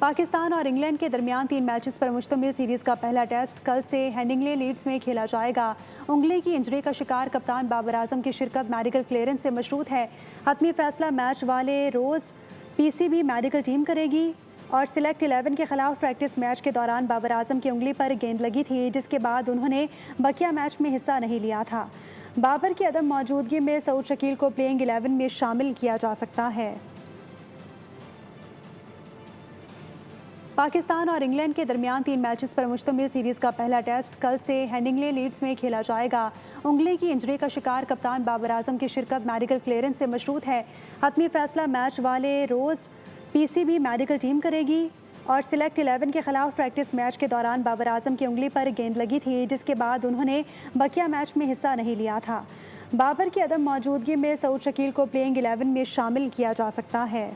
पाकिस्तान और इंग्लैंड के दरमियान 3 मैचेस पर मुश्तमिल सीरीज़ का पहला टेस्ट कल से हेडिंग्ले लीड्स में खेला जाएगा। उंगली की इंजरी का शिकार कप्तान बाबर आजम की शिरकत मेडिकल क्लियरेंस से मशरूत है। हतमी फैसला मैच वाले रोज़ पीसीबी मेडिकल टीम करेगी और सिलेक्ट 11 के खिलाफ प्रैक्टिस मैच के दौरान बाबर आजम की उंगली पर गेंद लगी थी, जिसके बाद उन्होंने बकिया मैच में हिस्सा नहीं लिया था। बाबर की अदम मौजूदगी में सऊद शकील को प्लेइंग 11 में शामिल किया जा सकता है। पाकिस्तान और इंग्लैंड के दरमियान 3 मैचेस पर मुश्तमिल सीरीज़ का पहला टेस्ट कल से हेडिंग्ले लीड्स में खेला जाएगा। उंगली की इंजरी का शिकार कप्तान बाबर आजम की शिरकत मेडिकल क्लियरेंस से मशरूत है। हतमी फैसला मैच वाले रोज़ पीसीबी मेडिकल टीम करेगी और सिलेक्ट 11 के खिलाफ प्रैक्टिस मैच के दौरान बाबर आजम की उंगली पर गेंद लगी थी, जिसके बाद उन्होंने बकिया मैच में हिस्सा नहीं लिया था। बाबर की अदम मौजूदगी में सऊद शकील को प्लेइंग 11 में शामिल किया जा सकता है।